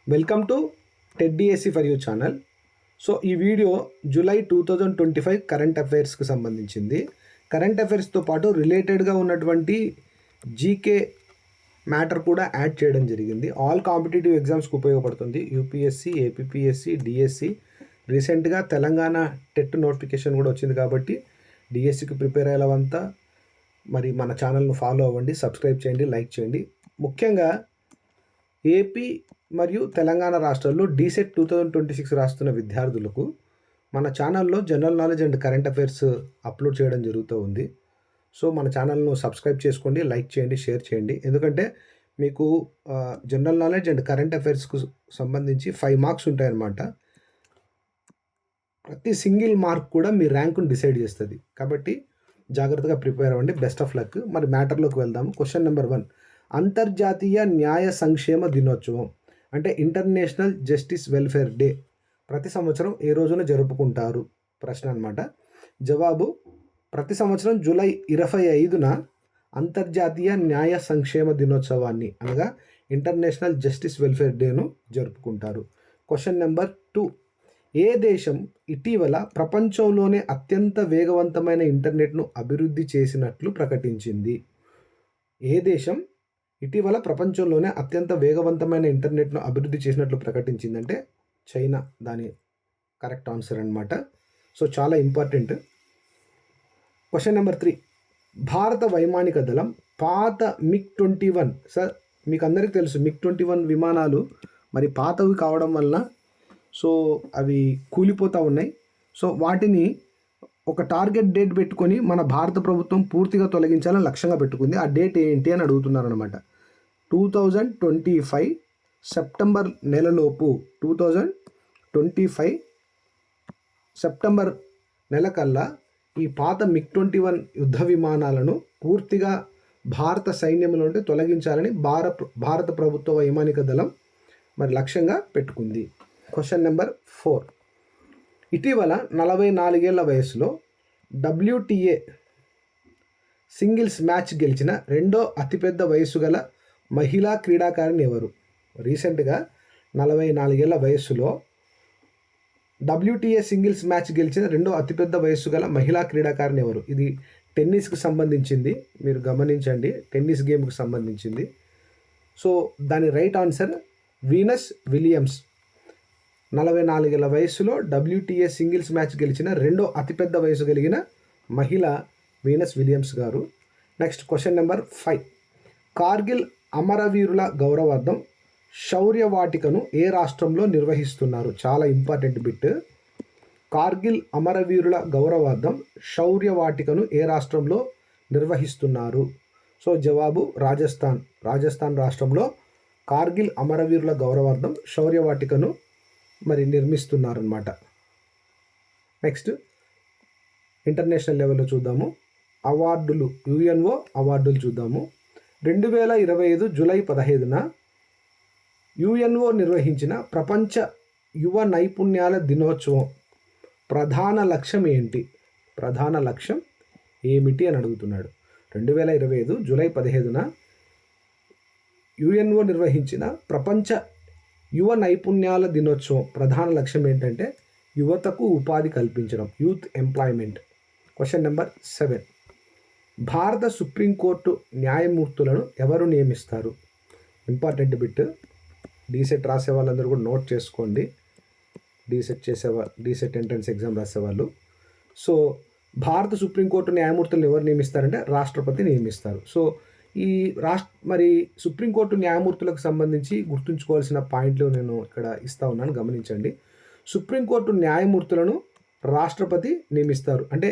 Welcome to Ted DSC for you channel. So ఈ video July 2025 current అఫైర్స్కి సంబంధించింది. Current అఫైర్స్తో పాటు రిలేటెడ్గా ఉన్నటువంటి జీకే మ్యాటర్ కూడా యాడ్ చేయడం జరిగింది. ఆల్ కాంపిటేటివ్ ఎగ్జామ్స్కి ఉపయోగపడుతుంది. UPSC, APPSC, DSC. రీసెంట్గా తెలంగాణ టెట్ నోటిఫికేషన్ కూడా వచ్చింది కాబట్టి డిఎస్సికి ప్రిపేర్ అయ్యేవంతా మరి మన ఛానల్ను ఫాలో అవ్వండి, సబ్స్క్రైబ్ చేయండి, లైక్ చేయండి. ముఖ్యంగా ఏపీ మరియు తెలంగాణ రాష్ట్రాల్లో డీసెట్ 2026 రాస్తున్న విద్యార్థులకు మన ఛానల్లో general knowledge and current affairs upload చేయడం జరుగుతూ ఉంది. సో మన ఛానల్ను సబ్స్క్రైబ్ చేసుకోండి, లైక్ చేయండి, షేర్ చేయండి. ఎందుకంటే మీకు జనరల్ నాలెడ్జ్ అండ్ కరెంట్ అఫైర్స్కు సంబంధించి 5 మార్క్స్ ఉంటాయన్నమాట. ప్రతి సింగిల్ మార్క్ కూడా మీ ర్యాంకును డిసైడ్ చేస్తుంది. కాబట్టి జాగ్రత్తగా ప్రిపేర్ అవ్వండి. Best of luck. మరి మ్యాటర్లోకి వెళ్దాము. క్వశ్చన్ నెంబర్ 1, అంతర్జాతీయ న్యాయ సంక్షేమ దినోత్సవం అంటే ఇంటర్నేషనల్ జస్టిస్ వెల్ఫేర్ డే ప్రతి సంవత్సరం ఏ రోజున జరుపుకుంటారు? ప్రశ్న అనమాట. జవాబు, ప్రతి సంవత్సరం జూలై 25న అంతర్జాతీయ న్యాయ సంక్షేమ దినోత్సవాన్ని అనగా ఇంటర్నేషనల్ జస్టిస్ వెల్ఫేర్ డేను జరుపుకుంటారు. క్వశ్చన్ నెంబర్ 2, ఏ దేశం ఇటీవల ప్రపంచంలోనే అత్యంత వేగవంతమైన ఇంటర్నెట్ను అభివృద్ధి చేసినట్లు ప్రకటించింది? ఏ దేశం ఇటీవల ప్రపంచంలోనే అత్యంత వేగవంతమైన ఇంటర్నెట్ను అభివృద్ధి చేసినట్లు ప్రకటించిందంటే చైనా దాని కరెక్ట్ ఆన్సర్ అనమాట. సో చాలా ఇంపార్టెంట్. క్వశ్చన్ నెంబర్ 3, భారత వైమానిక దళం పాత MiG-21, సార్ మీకు అందరికీ తెలుసు MiG-21 విమానాలు మరి పాతవి కావడం వలన సో అవి కూలిపోతూ ఉన్నాయి. సో వాటిని ఒక టార్గెట్ డేట్ పెట్టుకొని మన భారత ప్రభుత్వం పూర్తిగా తొలగించాలని లక్ష్యంగా పెట్టుకుంది. ఆ డేట్ ఏంటి అని అడుగుతున్నారనమాట. 2025 సెప్టెంబర్ నెలలోపు 2025 సెప్టెంబర్ నెల కల్లా ఈ పాత MiG-21 యుద్ధ విమానాలను పూర్తిగా భారత సైన్యంలో నుండి తొలగించాలని భారత ప్రభుత్వ వైమానిక దళం మరి లక్ష్యంగా పెట్టుకుంది. క్వశ్చన్ నెంబర్ 4, ఇటీవల 44 ఏళ్ల వయసులో WTA సింగిల్స్ మ్యాచ్ గెలిచిన రెండో అతిపెద్ద వయసు గల మహిళా క్రీడాకారిణి ఎవరు? రీసెంట్గా 44 ఏళ్ల వయస్సులో WTA సింగిల్స్ మ్యాచ్ గెలిచిన రెండో అతిపెద్ద వయస్సు గల మహిళా క్రీడాకారిణి ఎవరు? ఇది టెన్నిస్కి సంబంధించింది, మీరు గమనించండి, టెన్నిస్ గేమ్కి సంబంధించింది. సో దాని రైట్ ఆన్సర్ వీనస్ విలియమ్స్. 44 ఏళ్ల వయస్సులో WTA సింగిల్స్ మ్యాచ్ గెలిచిన రెండో అతిపెద్ద వయసు కలిగిన మహిళ వీనస్ విలియమ్స్ గారు. నెక్స్ట్ క్వశ్చన్ నెంబర్ 5, కార్గిల్ అమరవీరుల గౌరవార్థం శౌర్య వాటికను ఏ రాష్ట్రంలో నిర్వహిస్తున్నారు? చాలా ఇంపార్టెంట్ బిట్. కార్గిల్ అమరవీరుల గౌరవార్థం శౌర్య వాటికను ఏ రాష్ట్రంలో నిర్వహిస్తున్నారు? సో జవాబు రాజస్థాన్ రాష్ట్రంలో కార్గిల్ అమరవీరుల గౌరవార్థం శౌర్య వాటికను మరి నిర్మిస్తున్నారన్నమాట. నెక్స్ట్ ఇంటర్నేషనల్ లెవెల్లో చూద్దాము. అవార్డులు, UNO అవార్డులు చూద్దాము. 2025 జూలై 15న UNO నిర్వహించిన ప్రపంచ యువ నైపుణ్యాల దినోత్సవం ప్రధాన లక్ష్యం ఏంటి? ప్రధాన లక్ష్యం ఏమిటి అని అడుగుతున్నాడు. 2025 జూలై 15న UNO నిర్వహించిన ప్రపంచ యువ నైపుణ్యాల దినోత్సవం ప్రధాన లక్ష్యం ఏంటంటే యువతకు ఉపాధి కల్పించడం, యూత్ ఎంప్లాయ్మెంట్. క్వశ్చన్ నెంబర్ 7, భారత సుప్రీంకోర్టు న్యాయమూర్తులను ఎవరు నియమిస్తారు? Important bit. డీసెట్ రాసే వాళ్ళందరూ కూడా నోట్ చేసుకోండి. డీసెట్ ఎంట్రన్స్ ఎగ్జామ్ రాసేవాళ్ళు. సో భారత సుప్రీంకోర్టు న్యాయమూర్తులను ఎవరు నియమిస్తారంటే రాష్ట్రపతి నియమిస్తారు. సో ఈ మరి సుప్రీంకోర్టు న్యాయమూర్తులకు సంబంధించి గుర్తుంచుకోవాల్సిన పాయింట్లు నేను ఇక్కడ ఇస్తా ఉన్నాను, గమనించండి. సుప్రీంకోర్టు న్యాయమూర్తులను రాష్ట్రపతి నియమిస్తారు. అంటే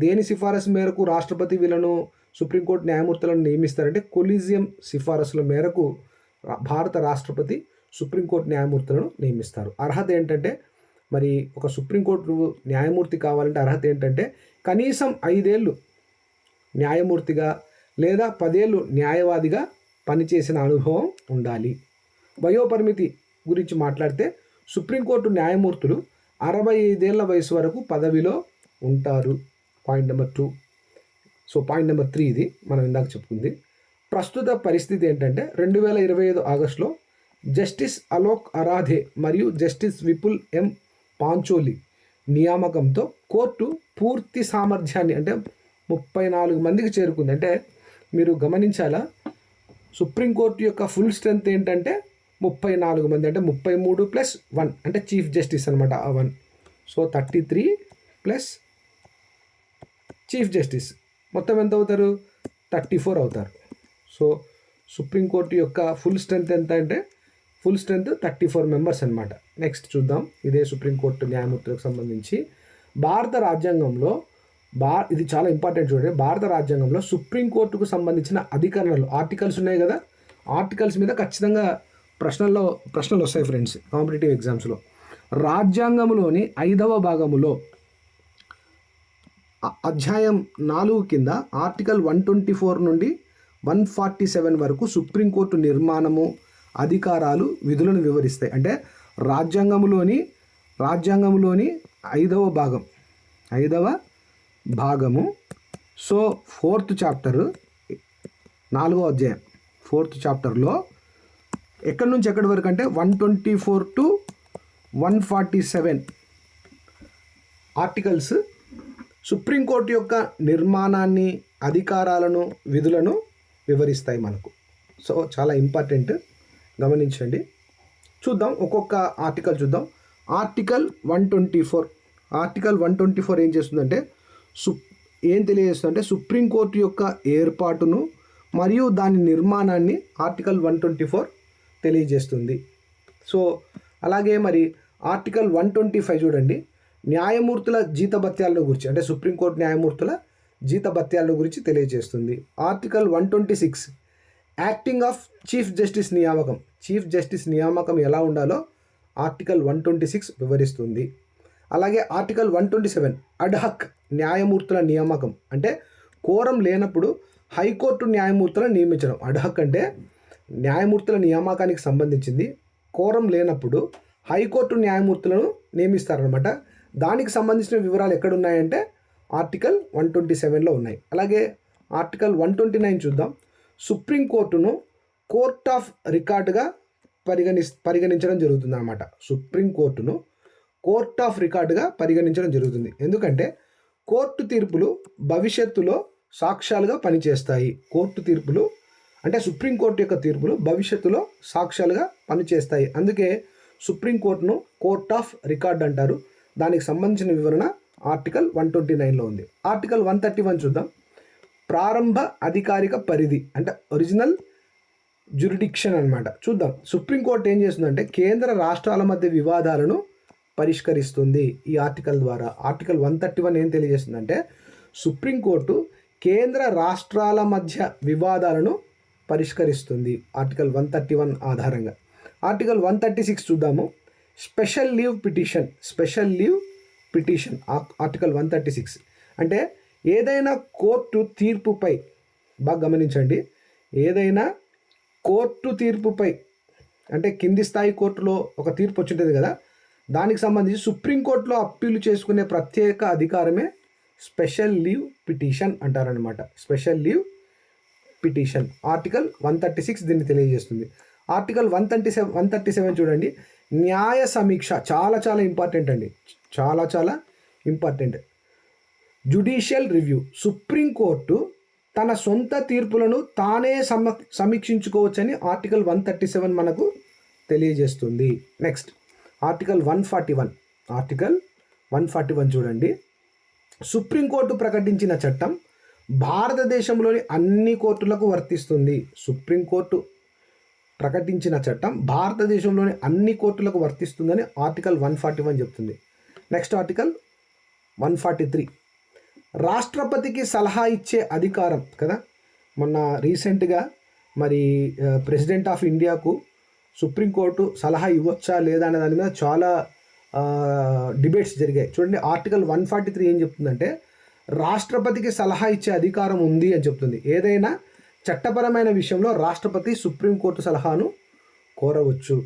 దేని సిఫారసు మేరకు రాష్ట్రపతి వీళ్ళను సుప్రీంకోర్టు న్యాయమూర్తులను నియమిస్తారంటే కొలీజియం సిఫారసుల మేరకు భారత రాష్ట్రపతి సుప్రీంకోర్టు న్యాయమూర్తులను నియమిస్తారు. అర్హత ఏంటంటే మరి ఒక సుప్రీంకోర్టు న్యాయమూర్తి కావాలంటే అర్హత ఏంటంటే కనీసం 5 ఏళ్ళు న్యాయమూర్తిగా లేదా 10 ఏళ్ళు న్యాయవాదిగా పనిచేసిన అనుభవం ఉండాలి. వయోపరిమితి గురించి మాట్లాడితే సుప్రీంకోర్టు న్యాయమూర్తులు 65 ఏళ్ల వయసు వరకు పదవిలో ఉంటారు. Point number 2. So point number 3 ఇది మనం ఇందాక చెప్పుకుంది. ప్రస్తుత పరిస్థితి ఏంటంటే 2025 ఆగస్టులో జస్టిస్ అలోక్ అరాధే మరియు జస్టిస్ విపుల్ ఎం పాంచోలి నియామకంతో కోర్టు పూర్తి సామర్థ్యాన్ని అంటే 34 మందికి చేరుకుంది. అంటే మీరు గమనించాలా, సుప్రీంకోర్టు యొక్క ఫుల్ స్ట్రెంత్ ఏంటంటే 34 మంది, అంటే 33 + 1 అంటే చీఫ్ జస్టిస్ అనమాట ఆ 1. సో 33 ప్లస్ చీఫ్ జస్టిస్ మొత్తం ఎంత అవుతారు? 34 అవుతారు. సో సుప్రీంకోర్టు యొక్క ఫుల్ స్ట్రెంత్ ఎంత అంటే ఫుల్ స్ట్రెంత్ 34 మెంబర్స్ అనమాట. నెక్స్ట్ చూద్దాం ఇదే సుప్రీంకోర్టు న్యాయమూర్తులకు సంబంధించి. భారత రాజ్యాంగంలో ఇది చాలా ఇంపార్టెంట్ చూడండి. భారత రాజ్యాంగంలో సుప్రీంకోర్టుకు సంబంధించిన అధికరణలు ఆర్టికల్స్ ఉన్నాయి కదా, ఆర్టికల్స్ మీద ఖచ్చితంగా ప్రశ్నలు వస్తాయి ఫ్రెండ్స్ కాంపిటేటివ్ ఎగ్జామ్స్లో. రాజ్యాంగంలోని 5వ భాగములో అధ్యాయం 4 కింద ఆర్టికల్ 124 నుండి 147 వరకు సుప్రీంకోర్టు నిర్మాణము, అధికారాలు, విధులను వివరిస్తాయి. అంటే రాజ్యాంగంలోని 5వ భాగము. సో 4th చాప్టర్ 4వ అధ్యాయం 4th చాప్టర్లో ఎక్కడి నుంచి ఎక్కడి వరకు అంటే 124 to 147 ఆర్టికల్స్ సుప్రీంకోర్టు యొక్క నిర్మాణాన్ని, అధికారాలను, విధులను వివరిస్తాయి మనకు. సో చాలా ఇంపార్టెంట్, గమనించండి. చూద్దాం ఒక్కొక్క ఆర్టికల్ చూద్దాం. ఆర్టికల్ 124 ఏం చేస్తుందంటే ఏం తెలియజేస్తుందంటే సుప్రీంకోర్టు యొక్క ఏర్పాటును మరియు దాని నిర్మాణాన్ని ఆర్టికల్ 124 తెలియజేస్తుంది. సో అలాగే మరి ఆర్టికల్ 125 చూడండి, న్యాయమూర్తుల జీతభత్యాలను గురించి, అంటే సుప్రీంకోర్టు న్యాయమూర్తుల జీతభత్యాలను గురించి తెలియజేస్తుంది. Article 126 acting of chief justice నియామకం, చీఫ్ జస్టిస్ నియామకం ఎలా ఉండాలో ఆర్టికల్ 126 వివరిస్తుంది. అలాగే ఆర్టికల్ 127 అడ్హక్ న్యాయమూర్తుల నియామకం, అంటే కోరం లేనప్పుడు హైకోర్టు న్యాయమూర్తులను నియమించడం. అడ్హక్ అంటే న్యాయమూర్తుల నియామకానికి సంబంధించింది. కోరం లేనప్పుడు హైకోర్టు న్యాయమూర్తులను నియమిస్తారనమాట. దానికి సంబంధించిన వివరాలు ఎక్కడున్నాయంటే ఆర్టికల్ 127లో ఉన్నాయి. అలాగే ఆర్టికల్ 129 చూద్దాం. సుప్రీంకోర్టును కోర్ట్ ఆఫ్ రికార్డుగా పరిగణించడం జరుగుతుంది అన్నమాట. సుప్రీంకోర్టును కోర్ట్ ఆఫ్ రికార్డుగా పరిగణించడం జరుగుతుంది. ఎందుకంటే కోర్టు తీర్పులు భవిష్యత్తులో సాక్ష్యాలుగా పనిచేస్తాయి. కోర్టు తీర్పులు అంటే సుప్రీంకోర్టు యొక్క తీర్పులు భవిష్యత్తులో సాక్ష్యాలుగా పనిచేస్తాయి. అందుకే సుప్రీంకోర్టును కోర్ట్ ఆఫ్ రికార్డ్ అంటారు. దానికి సంబంధించిన వివరణ ఆర్టికల్ 129లో ఉంది. ఆర్టికల్ 131 చూద్దాం. ప్రారంభ అధికారిక పరిధి అంటే ఒరిజినల్ జ్యూరిడిక్షన్ అనమాట. చూద్దాం సుప్రీంకోర్టు ఏం చేస్తుందంటే కేంద్ర రాష్ట్రాల మధ్య వివాదాలను పరిష్కరిస్తుంది ఈ ఆర్టికల్ ద్వారా. ఆర్టికల్ 131 ఏం తెలియజేస్తుందంటే సుప్రీంకోర్టు కేంద్ర రాష్ట్రాల మధ్య వివాదాలను పరిష్కరిస్తుంది ఆర్టికల్ 131 ఆధారంగా. ఆర్టికల్ 136 చూద్దాము. స్పెషల్ లీవ్ పిటిషన్ ఆర్టికల్ 136 అంటే ఏదైనా కోర్టు తీర్పుపై, బాగా గమనించండి, ఏదైనా కోర్టు తీర్పుపై అంటే కింది స్థాయి కోర్టులో ఒక తీర్పు వచ్చింటుంది కదా, దానికి సంబంధించి సుప్రీంకోర్టులో అప్పీలు చేసుకునే ప్రత్యేక అధికారమే స్పెషల్ లీవ్ పిటిషన్ అంటారనమాట. స్పెషల్ లీవ్ పిటిషన్ ఆర్టికల్ 136 దీన్ని తెలియజేస్తుంది. ఆర్టికల్ 137 చూడండి. న్యాయ సమీక్ష చాలా చాలా ఇంపార్టెంట్ అండి, చాలా ఇంపార్టెంట్. జ్యుడిషియల్ రివ్యూ, సుప్రీంకోర్టు తన సొంత తీర్పులను తానే సమీక్షించుకోవచ్చని ఆర్టికల్ 137 మనకు తెలియజేస్తుంది. నెక్స్ట్ ఆర్టికల్ 141 చూడండి. సుప్రీంకోర్టు ప్రకటించిన చట్టం భారతదేశంలోని అన్ని కోర్టులకు వర్తిస్తుంది. సుప్రీంకోర్టు ప్రకటించిన చట్టం భారతదేశంలోని అన్ని కోర్టులకు వర్తిస్తుందని ఆర్టికల్ 141 చెప్తుంది. నెక్స్ట్ ఆర్టికల్ 143 రాష్ట్రపతికి సలహా ఇచ్చే అధికారం కదా. మొన్న రీసెంట్గా మరి ప్రెసిడెంట్ ఆఫ్ ఇండియాకు సుప్రీంకోర్టు సలహా ఇవ్వచ్చా లేదా అనే దాని మీద చాలా డిబేట్స్ జరిగాయి. చూడండి ఆర్టికల్ 143 ఏం చెప్తుందంటే రాష్ట్రపతికి సలహా ఇచ్చే అధికారం ఉంది అని చెప్తుంది. ఏదైనా చట్టపరమైన విషయంలో రాష్ట్రపతి సుప్రీంకోర్టు సలహాను కోరవచ్చు.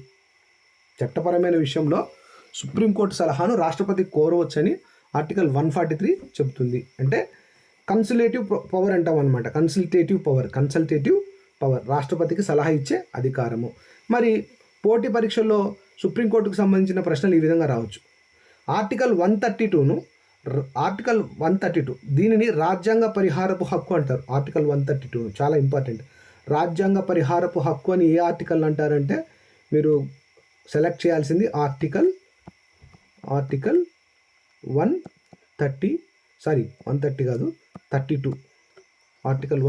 చట్టపరమైన విషయంలో సుప్రీంకోర్టు సలహాను రాష్ట్రపతి కోరవచ్చని ఆర్టికల్ 143 చెబుతుంది. అంటే కన్సల్టేటివ్ పవర్ అంటాం అనమాట. కన్సల్టేటివ్ పవర్ రాష్ట్రపతికి సలహా ఇచ్చే అధికారము. మరి పోటీ పరీక్షల్లో సుప్రీంకోర్టుకు సంబంధించిన ప్రశ్నలు ఈ విధంగా రావచ్చు. ఆర్టికల్ 132ను ఆర్టికల్ 132 దీనిని రాజ్యాంగ పరిహారపు హక్కు అంటారు. ఆర్టికల్ 132 చాలా ఇంపార్టెంట్. రాజ్యాంగ పరిహారపు హక్కు అని ఏ ఆర్టికల్ అంటారంటే మీరు సెలెక్ట్ చేయాల్సింది ఆర్టికల్ 130 కాదు 32. ఆర్టికల్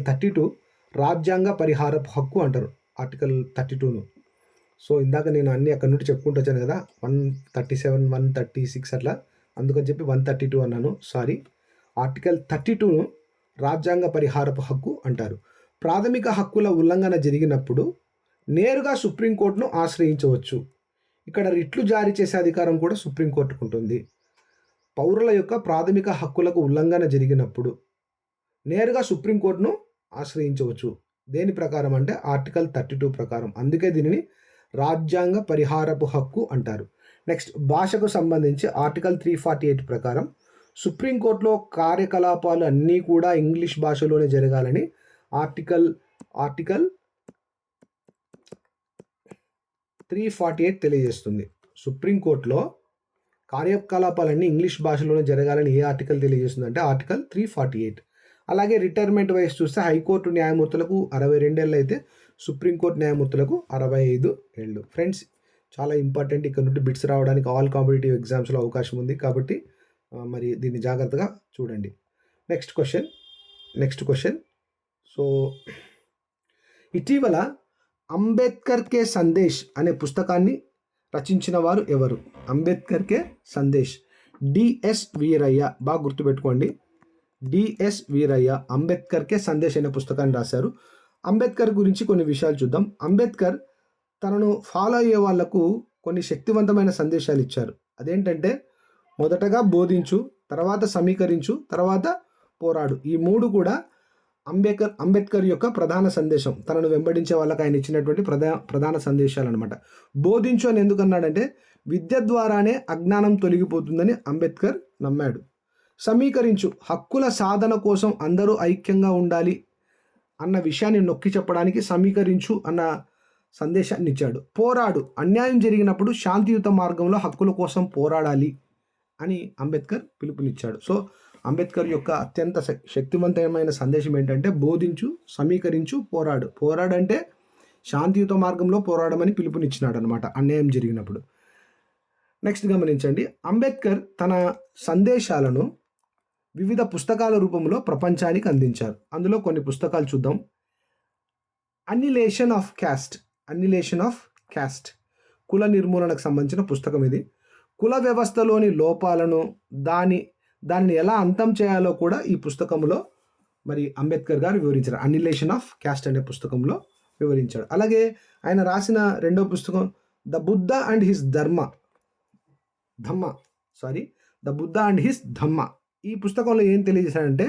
32 రాజ్యాంగ పరిహారపు హక్కు అంటారు ఆర్టికల్ 32ను. సో ఇందాక నేను అన్నీ అక్కడ నుండి చెప్పుకుంటూ వచ్చాను కదా, 137 136 అట్లా, అందుకని చెప్పి 132 అన్నాను, సారీ. ఆర్టికల్ 32ను రాజ్యాంగ పరిహారపు హక్కు అంటారు. ప్రాథమిక హక్కుల ఉల్లంఘన జరిగినప్పుడు నేరుగా సుప్రీంకోర్టును ఆశ్రయించవచ్చు. ఇక్కడ రిట్లు జారీ చేసే అధికారం కూడా సుప్రీంకోర్టుకు ఉంటుంది. పౌరుల యొక్క ప్రాథమిక హక్కులకు ఉల్లంఘన జరిగినప్పుడు నేరుగా సుప్రీంకోర్టును ఆశ్రయించవచ్చు. దేని ప్రకారం అంటే ఆర్టికల్ 32 ప్రకారం. అందుకే దీనిని రాజ్యాంగ పరిహారపు హక్కు అంటారు. నెక్స్ట్, భాషకు సంబంధించి ఆర్టికల్ 348 ప్రకారం సుప్రీంకోర్టులో కార్యకలాపాలు అన్నీ కూడా ఇంగ్లీష్ భాషలోనే జరగాలని ఆర్టికల్ 348 తెలియజేస్తుంది. సుప్రీంకోర్టులో కార్యకలాపాలన్నీ ఇంగ్లీష్ భాషలోనే జరగాలని ఏ ఆర్టికల్ తెలియజేస్తుంది అంటే ఆర్టికల్ 348. అలాగే రిటైర్మెంట్ వయసు చూస్తే హైకోర్టు న్యాయమూర్తులకు 62 ఏళ్ళు అయితే సుప్రీంకోర్టు న్యాయమూర్తులకు 65 ఏళ్ళు. ఫ్రెండ్స్, చాలా ఇంపార్టెంట్. ఇక్కడ నుండి బిట్స్ రావడానికి ఆల్ కాంపిటేటివ్ ఎగ్జామ్స్లో అవకాశం ఉంది కాబట్టి మరి దీన్ని జాగ్రత్తగా చూడండి. Next question. సో ఇటీవల అంబేద్కర్ కే సందేశ్ అనే పుస్తకాన్ని రచించిన వారు ఎవరు? అంబేద్కర్ కే సందేశ్, డిఎస్ వీరయ్య. బాగా గుర్తుపెట్టుకోండి, డిఎస్ వీరయ్య అంబేద్కర్ కే సందేశ్ అనే పుస్తకాన్ని రాశారు. అంబేద్కర్ గురించి కొన్ని విషయాలు చూద్దాం. అంబేద్కర్ తనను ఫాలో అయ్యే వాళ్లకు కొన్ని శక్తివంతమైన సందేశాలు ఇచ్చారు. అదేంటంటే మొదటగా బోధించు, తర్వాత సమీకరించు, తర్వాత పోరాడు. ఈ మూడు కూడా అంబేద్కర్ యొక్క ప్రధాన సందేశం. తనను వెంబడించే వాళ్ళకి ఆయన ఇచ్చినటువంటి ప్రధాన సందేశాలు అనమాట. బోధించు అని ఎందుకన్నాడంటే విద్య ద్వారానే అజ్ఞానం తొలగిపోతుందని అంబేద్కర్ నమ్మాడు. సమీకరించు, హక్కుల సాధన కోసం అందరూ ఐక్యంగా ఉండాలి అన్న విషయాన్ని నొక్కి చెప్పడానికి సమీకరించు అన్న సందేశాన్ని ఇచ్చాడు. పోరాడు, అన్యాయం జరిగినప్పుడు శాంతియుత మార్గంలో హక్కుల కోసం పోరాడాలి అని అంబేద్కర్ పిలుపునిచ్చాడు. సో అంబేద్కర్ యొక్క అత్యంత శక్తివంతమైన సందేశం ఏంటంటే బోధించు, సమీకరించు, పోరాడు. పోరాడంటే శాంతియుత మార్గంలో పోరాడమని పిలుపునిచ్చినాడు అనమాట అన్యాయం జరిగినప్పుడు. నెక్స్ట్ గమనించండి, అంబేద్కర్ తన సందేశాలను వివిధ పుస్తకాల రూపంలో ప్రపంచానికి అందించారు. అందులో కొన్ని పుస్తకాలు చూద్దాం. అన్నిలేషన్ ఆఫ్ క్యాస్ట్, కుల నిర్మూలనకు సంబంధించిన పుస్తకం ఇది. కుల వ్యవస్థలోని లోపాలను దానిని ఎలా అంతం చేయాలో కూడా ఈ పుస్తకంలో మరి అంబేద్కర్ గారు వివరించారు. అన్నిలేషన్ ఆఫ్ క్యాస్ట్ అనే పుస్తకంలో వివరించాడు. అలాగే ఆయన రాసిన రెండో పుస్తకం the Buddha and his Dhamma. ఈ పుస్తకంలో ఏం తెలియజేశాడంటే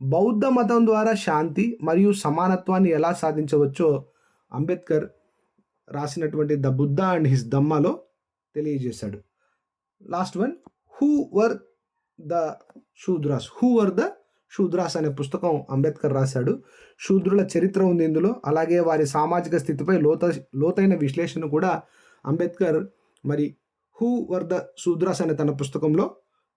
బౌద్ధ మతం ద్వారా శాంతి మరియు సమానత్వాన్ని ఎలా సాధించవచ్చో అంబేద్కర్ రాసినటువంటి ద బుద్ధ అండ్ హిస్ ధమ్మలో తెలియజేశాడు. Last one, who were the Shudras అనే పుస్తకం అంబేద్కర్ రాశాడు. శూద్రుల చరిత్ర ఉంది ఇందులో. అలాగే వారి సామాజిక స్థితిపై లోతైన విశ్లేషణ కూడా అంబేద్కర్ మరి హూ వర్ ద శూద్రాస్ అనే తన పుస్తకంలో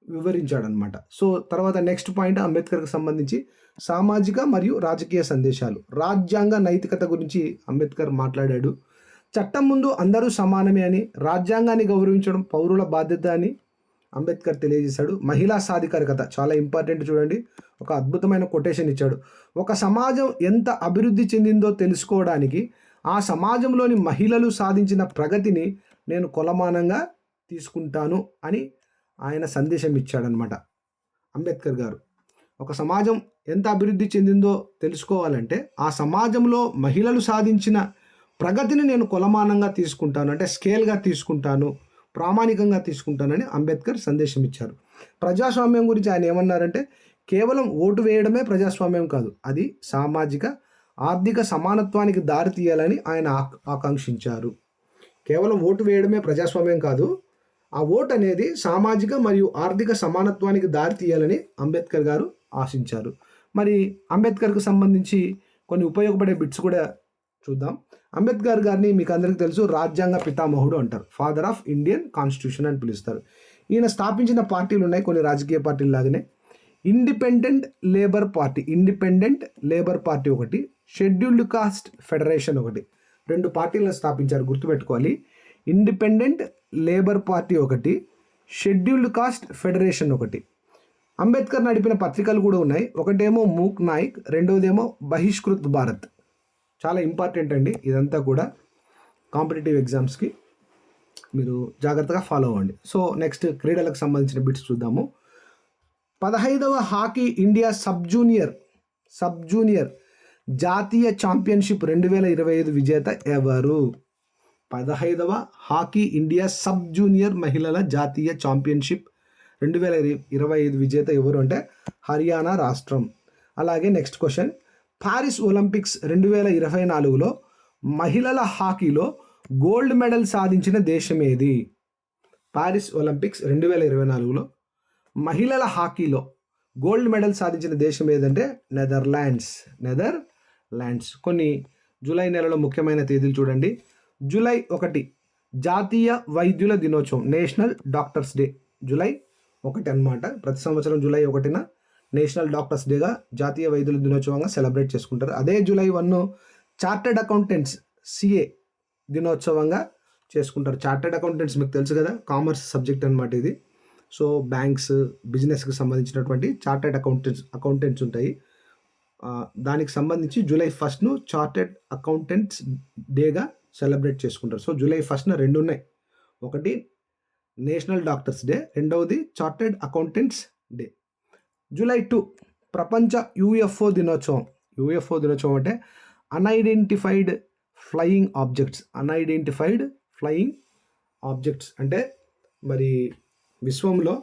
వివరించాడనమాట. సో తర్వాత నెక్స్ట్ పాయింట్, అంబేద్కర్కి సంబంధించి సామాజిక మరియు రాజకీయ సందేశాలు. రాజ్యాంగ నైతికత గురించి అంబేద్కర్ మాట్లాడాడు. చట్టం ముందు అందరూ సమానమే అని, రాజ్యాంగాన్ని గౌరవించడం పౌరుల బాధ్యత అని అంబేద్కర్ తెలియజేశాడు. మహిళా సాధికారికత చాలా ఇంపార్టెంట్. చూడండి, ఒక అద్భుతమైన కొటేషన్ ఇచ్చాడు. ఒక సమాజం ఎంత అభివృద్ధి చెందిందో తెలుసుకోవడానికి ఆ సమాజంలోని మహిళలు సాధించిన ప్రగతిని నేను కొలమానంగా తీసుకుంటాను అని ఆయన సందేశం ఇచ్చాడనమాట అంబేద్కర్ గారు. ఒక సమాజం ఎంత అభివృద్ధి చెందిందో తెలుసుకోవాలంటే ఆ సమాజంలో మహిళలు సాధించిన ప్రగతిని నేను కొలమానంగా తీసుకుంటాను, అంటే స్కేల్గా తీసుకుంటాను, ప్రామాణికంగా తీసుకుంటానని అంబేద్కర్ సందేశం ఇచ్చారు. ప్రజాస్వామ్యం గురించి ఆయన ఏమన్నారంటే కేవలం ఓటు వేయడమే ప్రజాస్వామ్యం కాదు, అది సామాజిక ఆర్థిక సమానత్వానికి దారి తీయాలని ఆయన ఆకాంక్షించారు. కేవలం ఓటు వేయడమే ప్రజాస్వామ్యం కాదు, ఆ ఓటు అనేది సామాజిక మరియు ఆర్థిక సమానత్వానికి దారి తీయాలని అంబేద్కర్ గారు ఆశించారు. మరి అంబేద్కర్కు సంబంధించి కొన్ని ఉపయోగపడే బిట్స్ కూడా చూద్దాం. అంబేద్కర్ గారిని మీకు అందరికీ తెలుసు రాజ్యాంగ పితామహుడు అంటారు, ఫాదర్ ఆఫ్ ఇండియన్ కాన్స్టిట్యూషన్ అని పిలుస్తారు. ఈయన స్థాపించిన పార్టీలు ఉన్నాయి కొన్ని రాజకీయ పార్టీలు లాగానే. ఇండిపెండెంట్ లేబర్ పార్టీ ఒకటి, షెడ్యూల్డ్ కాస్ట్ ఫెడరేషన్ ఒకటి, 2 పార్టీలను స్థాపించారు, గుర్తుపెట్టుకోవాలి. ఇండిపెండెంట్ లేబర్ పార్టీ ఒకటి, షెడ్యూల్డ్ కాస్ట్ ఫెడరేషన్ ఒకటి. అంబేద్కర్ నడిపిన పత్రికలు కూడా ఉన్నాయి. ఒకటేమో మూక్ నాయక్, రెండోదేమో బహిష్కృత్ భారత్. చాలా ఇంపార్టెంట్ అండి ఇదంతా కూడా కాంపిటేటివ్ ఎగ్జామ్స్కి, మీరు జాగ్రత్తగా ఫాలో అవ్వండి. సో నెక్స్ట్ క్రీడలకు సంబంధించిన బిట్స్ చూద్దాము. 15వ హాకీ ఇండియా సబ్ జూనియర్ జాతీయ ఛాంపియన్షిప్ 2025 విజేత ఎవరు? 15వ హాకీ ఇండియా సబ్ జూనియర్ మహిళల జాతీయ ఛాంపియన్షిప్ 2025 విజేత ఎవరు అంటే హర్యానా రాష్ట్రం. అలాగే నెక్స్ట్ క్వశ్చన్, పారిస్ ఒలింపిక్స్ 2024లో మహిళల హాకీలో గోల్డ్ మెడల్ సాధించిన దేశం ఏది? పారిస్ ఒలింపిక్స్ 2024లో మహిళల హాకీలో గోల్డ్ మెడల్ సాధించిన దేశం ఏదంటే నెదర్లాండ్స్. కొన్ని జూలై నెలలో ముఖ్యమైన తేదీలు చూడండి. జూలై 1 జాతీయ వైద్యుల దినోత్సవం, నేషనల్ డాక్టర్స్ డే. జూలై 1 అన్నమాట. ప్రతి సంవత్సరం జూలై 1న నేషనల్ డాక్టర్స్ డేగా జాతీయ వైద్యుల దినోత్సవంగా సెలబ్రేట్ చేసుకుంటారు. అదే జూలై 1 చార్టెడ్ అకౌంటెంట్స్ సిఏ దినోత్సవంగా చేసుకుంటారు. చార్టెడ్ అకౌంటెంట్స్ మీకు తెలుసు కదా, కామర్స్ సబ్జెక్ట్ అనమాట ఇది. సో బ్యాంక్స్, బిజినెస్కి సంబంధించినటువంటి చార్టెడ్ అకౌంటెంట్స్ ఉంటాయి. దానికి సంబంధించి జూలై 1ను చార్టెడ్ అకౌంటెంట్స్ డేగా సెలబ్రేట్ చేసుకుంటారు. సో జూలై 1న 2 ఉన్నాయి. ఒకటి నేషనల్ డాక్టర్స్ డే, రెండవది చార్టెడ్ అకౌంటెంట్స్ డే. జూలై 2 ప్రపంచ యూఎఫ్ఓ దినోత్సవం. యూఎఫ్ఓ దినోత్సవం అంటే అన్ఐడెంటిఫైడ్ ఫ్లయింగ్ ఆబ్జెక్ట్స్ అంటే మరి విశ్వంలో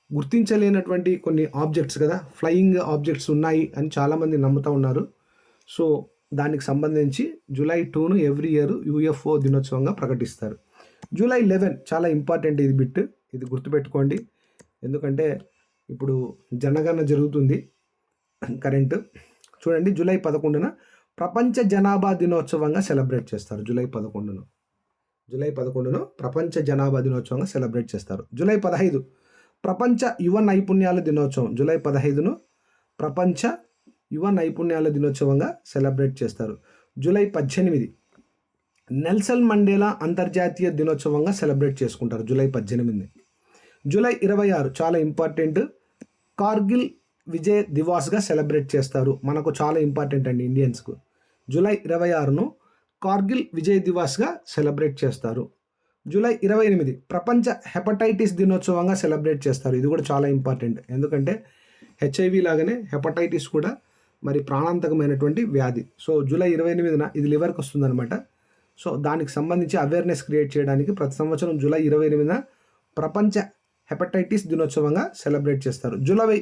గుర్తించలేనటువంటి కొన్ని ఆబ్జెక్ట్స్ కదా, ఫ్లయింగ్ ఆబ్జెక్ట్స్ ఉన్నాయి అని చాలామంది నమ్ముతూ ఉన్నారు. సో దానికి సంబంధించి జూలై 2ను ఎవ్రీ ఇయర్ యూఎఫ్ఓ దినోత్సవంగా ప్రకటిస్తారు. జూలై 11 చాలా ఇంపార్టెంట్ ఇది బిట్, ఇది గుర్తుపెట్టుకోండి. ఎందుకంటే ఇప్పుడు జనగణన జరుగుతుంది కరెంటు. చూడండి, జూలై 11న ప్రపంచ జనాభా దినోత్సవంగా సెలబ్రేట్ చేస్తారు. జూలై 11ను ప్రపంచ జనాభా దినోత్సవంగా సెలబ్రేట్ చేస్తారు. జూలై 15 ప్రపంచ యువ నైపుణ్యాల దినోత్సవం. జూలై 15ను ప్రపంచ యువ నైపుణ్యాల దినోత్సవంగా సెలబ్రేట్ చేస్తారు. జూలై 18 నెల్సన్ మండేలా అంతర్జాతీయ దినోత్సవంగా సెలబ్రేట్ చేసుకుంటారు. జూలై 18. జూలై 26 చాలా ఇంపార్టెంట్, కార్గిల్ విజయ్ దివాస్గా సెలబ్రేట్ చేస్తారు. మనకు చాలా ఇంపార్టెంట్ అండి ఇండియన్స్కు. జూలై 26ను కార్గిల్ విజయ్ దివాస్గా సెలబ్రేట్ చేస్తారు. జూలై 28 ప్రపంచ హెపటైటిస్ దినోత్సవంగా సెలబ్రేట్ చేస్తారు. ఇది కూడా చాలా ఇంపార్టెంట్, ఎందుకంటే హెచ్ఐవి లాగానే హెపటైటిస్ కూడా మరి ప్రాణాంతకమైనటువంటి వ్యాధి. సో జూలై 28న ఇది లివర్కి వస్తుందన్నమాట. సో దానికి సంబంధించి అవేర్నెస్ క్రియేట్ చేయడానికి ప్రతి సంవత్సరం జూలై 28న ప్రపంచ హెపటైటిస్ దినోత్సవంగా సెలబ్రేట్ చేస్తారు. జూలై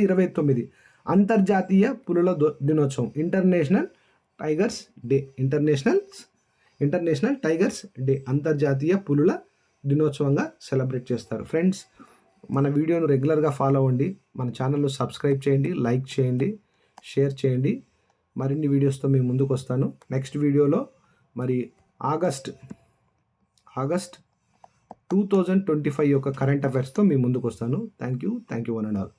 29 అంతర్జాతీయ పులుల దినోత్సవం, ఇంటర్నేషనల్ టైగర్స్ డే, అంతర్జాతీయ పులుల దినోత్సవంగా సెలబ్రేట్ చేస్తారు. ఫ్రెండ్స్, మన వీడియోను రెగ్యులర్గా ఫాలో అవ్వండి, మన ఛానల్ను సబ్స్క్రైబ్ చేయండి, లైక్ చేయండి, షేర్ చేయండి. మరిన్ని వీడియోస్తో మేము ముందుకు వస్తాను. నెక్స్ట్ వీడియోలో మరి ఆగస్ట్ 2025 యొక్క కరెంట్ అఫైర్స్తో మీ ముందుకు వస్తాను. Thank you one and all.